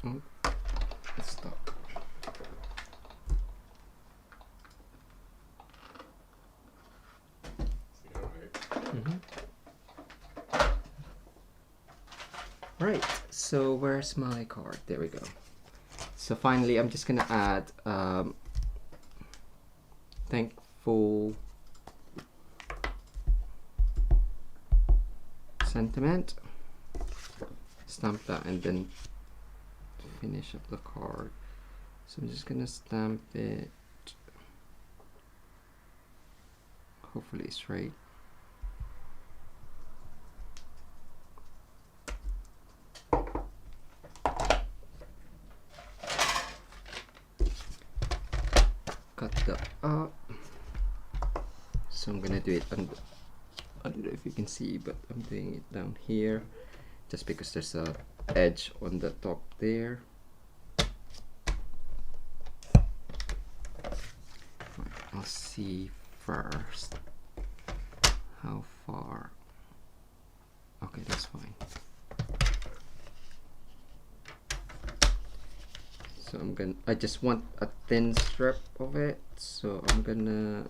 Oh, it's stuck. Right, so where's my card? There we go. So finally, I'm just gonna add thankful sentiment, stamp that, and then finish up the card. So I'm just gonna stamp it, hopefully straight. Cut that up. So I'm gonna do it under, I don't know if you can see, but I'm doing it down here just because there's a edge on the top there. Right, I'll see first how far. Okay, that's fine. So I just want a thin strip of it, so I'm gonna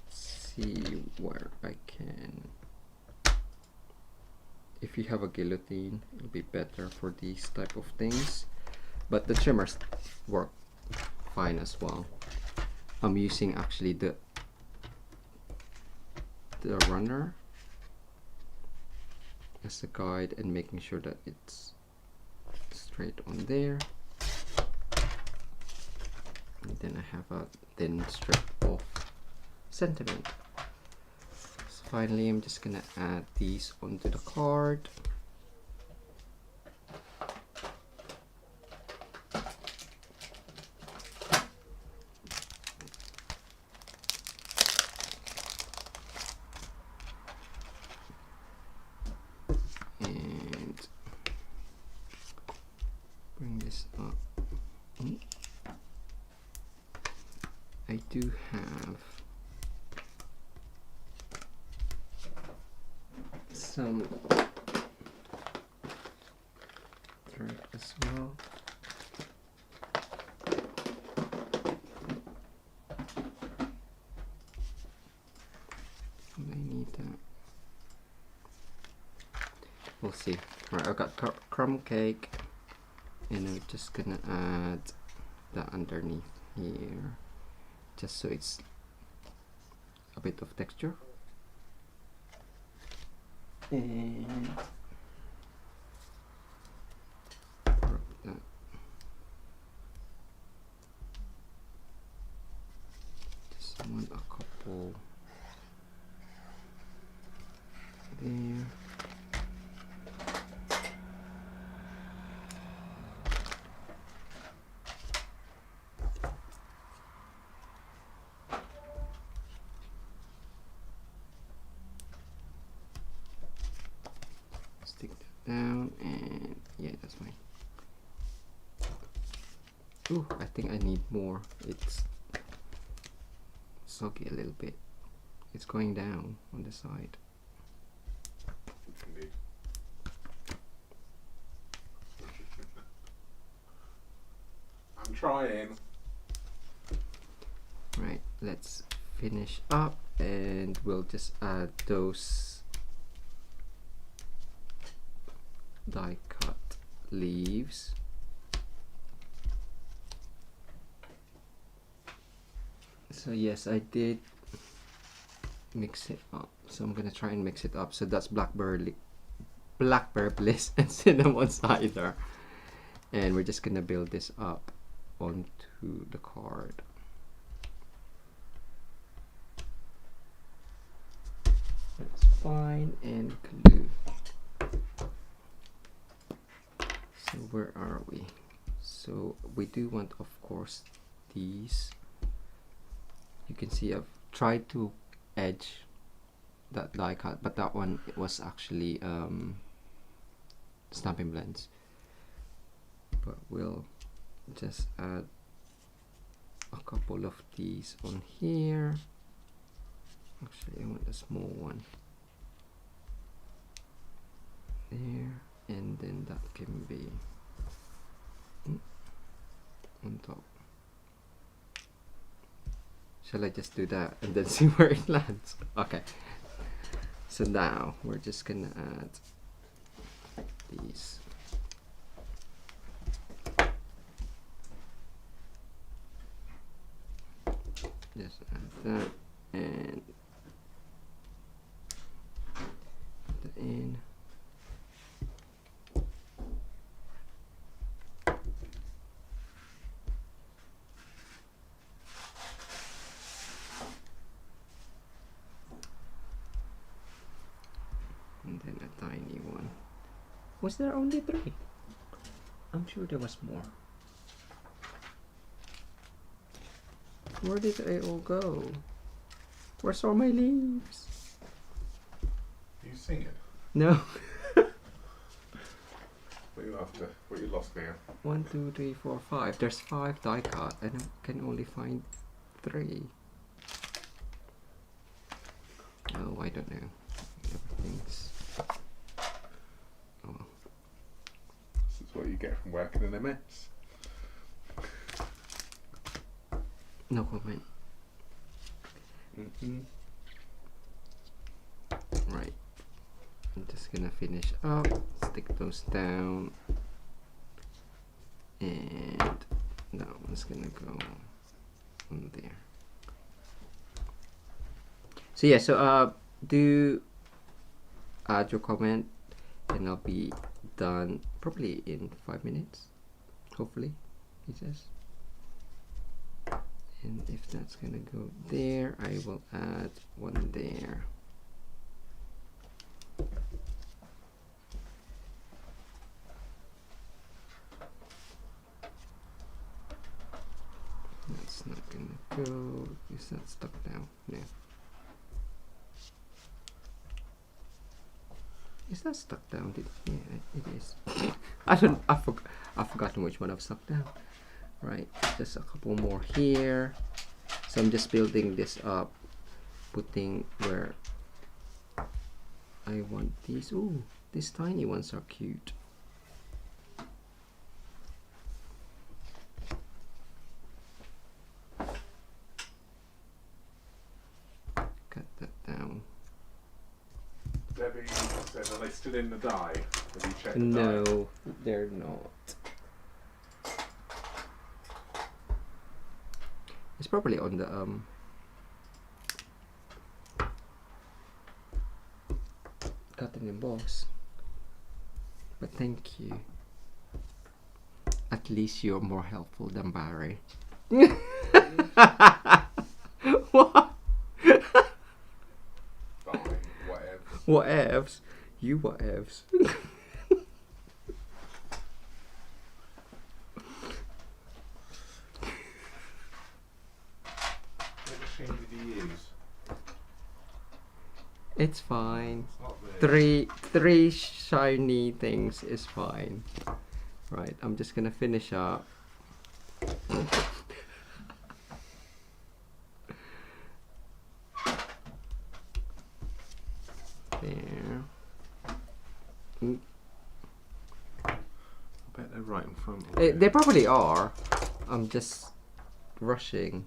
see see where I can. If you have a guillotine, it'll be better for these type of things. But the trimmers work fine as well. I'm using actually the runner as a guide and making sure that it's straight on there. And then I have a thin strip of sentiment. So finally, I'm just gonna add these onto the card. And bring this up. I do have some thread as well. I need that. We'll see. Alright, I've got crumb cake, and I'm just gonna add that underneath here, just so it's a bit of texture. And rub that. Just want a couple there. Stick that down, and yeah, that's fine. Ooh, I think I need more. It's soggy a little bit. It's going down on the side. Indeed. I'm trying. Right, let's finish up, and we'll just add those die cut leaves. So yes, I did mix it up, so I'm gonna try and mix it up. So that's blackberry bliss and cinnamon cider, and we're just gonna build this up onto the card. That's fine, and glue. So where are we? So we do want, of course, these. You can see I've tried to edge that die cut, but that one was actually Stampin' blends. But we'll just add a couple of these on here. Actually, I want a small one there, and then that can be on top. Shall I just do that and then see where it lands? Okay. So now we're just gonna add these. Just add that and put that in. And then a tiny one. Was there only 3? I'm sure there was more. Where did they all go? Where's all my leaves? You sing it. No. What are you after? What you lost now? 1, 2, 3, 4, 5. There's 5 die cut, and I can only find 3. Oh, I don't know. Everything's. Oh. This is what you get from working in a mess. No comment. Right. I'm just gonna finish up, stick those down, and that one's gonna go on there. So yeah, so do add your comment, and I'll be done probably in 5 minutes, hopefully, he says. And if that's gonna go there, I will add one there. That's not gonna go. Is that stuck down? No. Is that stuck down? Yeah, it is. I've forgotten which one I've stuck down. Right, just a couple more here. So I'm just building this up, putting where I want these. Ooh, these tiny ones are cute. Cut that down. Debbie said, are they still in the die? Have you checked the die? No, they're not. It's probably on the cut and emboss. But thank you. At least you're more helpful than Barry. What? Fine, whatever. Whatevs? You whatevs? What machine did you use? It's fine. It's not really. Three shiny things is fine. Right, I'm just gonna finish up. There. I bet they're right in front of you. They probably are. I'm just rushing.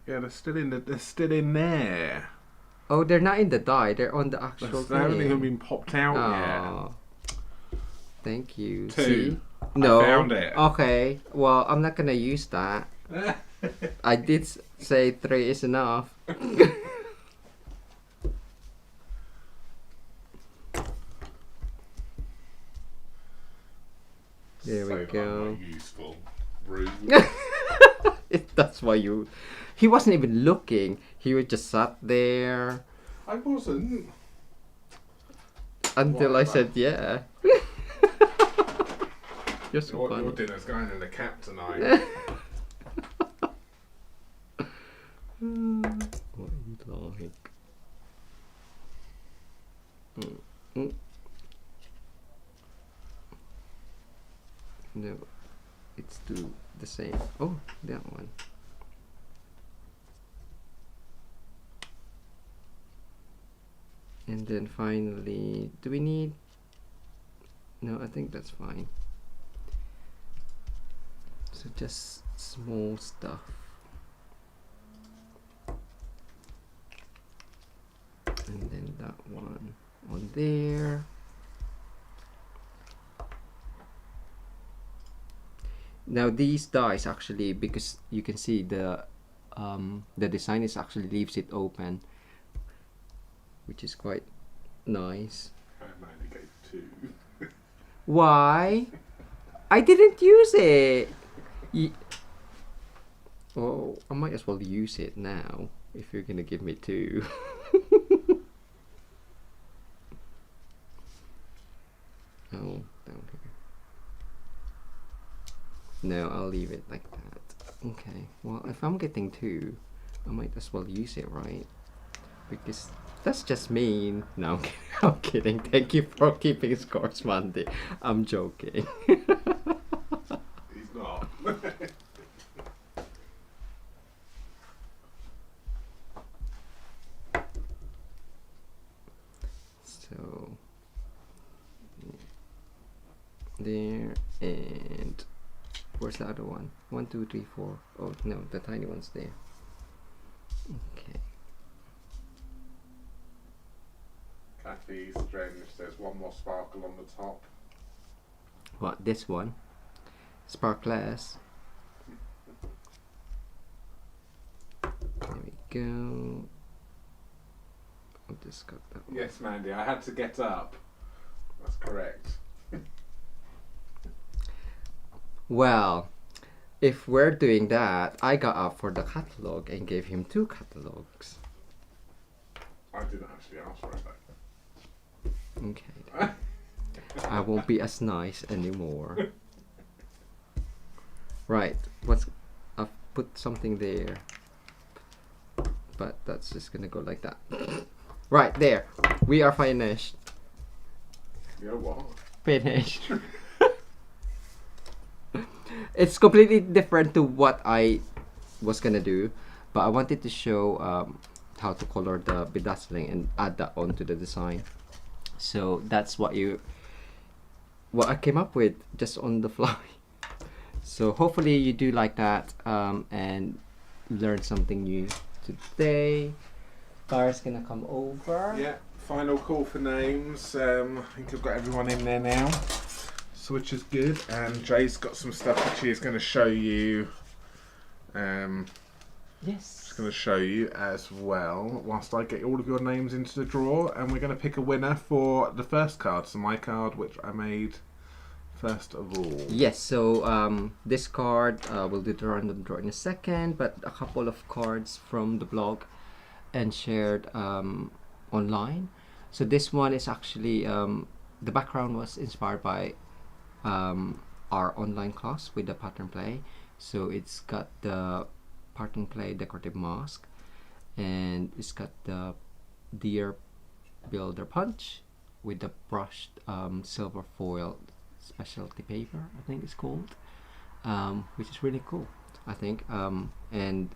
Yeah, they're still in there. Oh, they're not in the die. They're on the actual They haven't even thing. been popped out Oh, thank you. Two. See? No. I found it. Okay. Well, I'm not gonna use that. yet. I did say 3 is enough. There we go. Useful. Rude. That's why you. He wasn't even looking. He was just sat there I wasn't. until I Whatever. said yeah. You're so Your funny. dinner's going in the cap tonight. What are you like? No, it's two the same. Oh, that one. And then finally, do we need? No, I think that's fine. So just small stuff. And then that one on there. Now these dies actually, because you can see the design is actually leaves it open, which is quite nice. I only gave 2. Why? I didn't use it. Oh, I might as well use it now if you're gonna give me 2. Oh, down here. No, I'll leave it like that. Okay, well, if I'm getting 2, I might as well use it, right? Because that's just mean. No, I'm kidding. I'm kidding. Thank you for keeping scores, Mandy. I'm joking. He's not. So there, and where's the other one? 1, 2, 3, 4. Oh no, the tiny one's there. Okay. fluffy stretch. There's one more sparkle on the top. What, this one? Sparkless. There we go. I'll just cut that one. Yes, Mandy, I had to get up. That's correct. Well, if we're doing that, I got up for the catalog and gave him 2 catalogs. I didn't actually ask for it though. Okay. I won't be as nice anymore. Right. I've put something there. But that's just gonna go like that. Right, there. We are finished. You're what? Finished. It's completely different to what I was gonna do, but I wanted to show how to color the Be Dazzling and add that onto the design. So that's what I came up with just on the fly. So hopefully you do like that and learn something new today. Tara's gonna come over. Yeah, final call for names. I think I've got everyone in there now, so which is good. And Jay's got some stuff which he's going to show you. Yes. Just going to show you as well, whilst I get all of your names into the drawer, and we're going to pick a winner for the first card. So my card, which I made first of all. Yes. So this card we'll do the random draw in a second, but a couple of cards from the blog and shared online. So this one is actually the background was inspired by our online class with the pattern play. So it's got the pattern play decorative mask, and it's got the deer builder punch with the brushed silver foil specialty paper, I think it's called, which is really cool, I think. And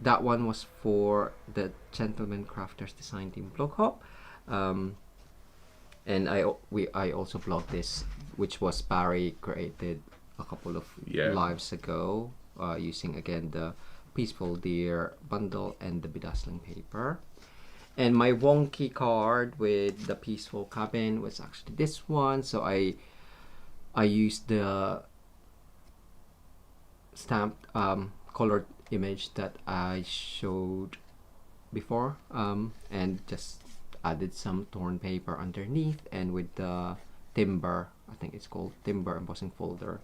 that one was for the Gentleman Crafters Design Team blog hop, and I also blogged this, which was Barry created a couple of lives ago, using again the Peaceful Deer bundle and the Be Dazzling paper. And my wonky card with the Peaceful Cabin was actually this one. So I used the stamped colored image that I showed before, and just added some torn paper underneath, and with the timber, I think it's called timber embossing folder,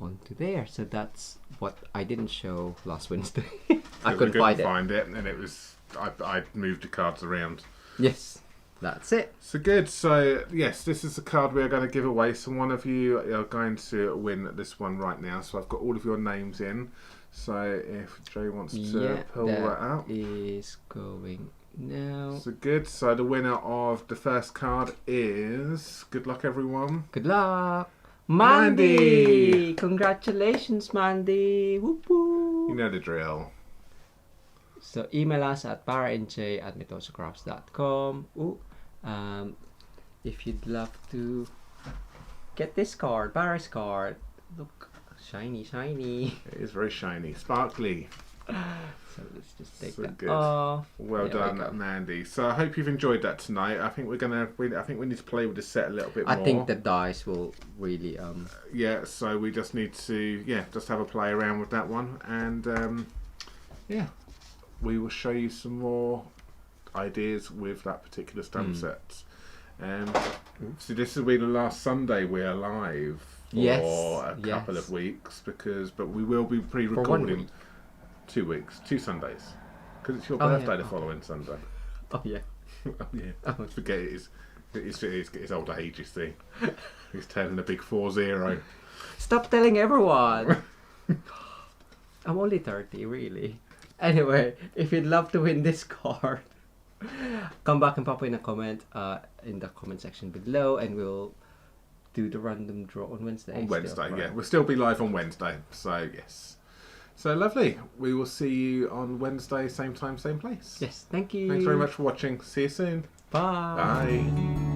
onto there. So that's what I didn't show last Wednesday. I couldn't find it, and it was I moved the cards around. Yes, that's it. So good. So yes, this is the card we're going to give away. So one of you are going to win this one right now. So I've got all of your names in. So if Joe wants to pull that out, is going now. So good. So the winner of the first card is, good luck everyone. Good luck, Mandy. Congratulations, Mandy. Whoop whoop. You know the drill. So email us at paranj@mitosocrafts.com. If you'd love to get this card, Barry's card. Look, shiny, shiny. It is very shiny, sparkly. So let's just take that good. off. Well done, Mandy. So I hope you've enjoyed that tonight. I think we need to play with the set a little bit more. I think the dice will really yeah. So we just need to just have a play around with that one, and we will show you some more ideas with that particular stamp set. So this will be the last Sunday we're live for a couple of weeks, but we will be pre-recording 2 weeks, 2 Sundays, because it's your birthday the following Sunday. Oh yeah. Oh yeah. I forget it's old age, you see. He's turning a big 40. Stop telling everyone. I'm only 30, really. Anyway, if you'd love to win this card, come back and pop in a comment in the comment section below, and we'll do the random draw on Wednesday. On Wednesday, right? We'll still be live on Wednesday. So yes. So lovely. We will see you on Wednesday, same time, same place. Yes, thank you. Thanks very much for watching. See you soon. Bye. Bye.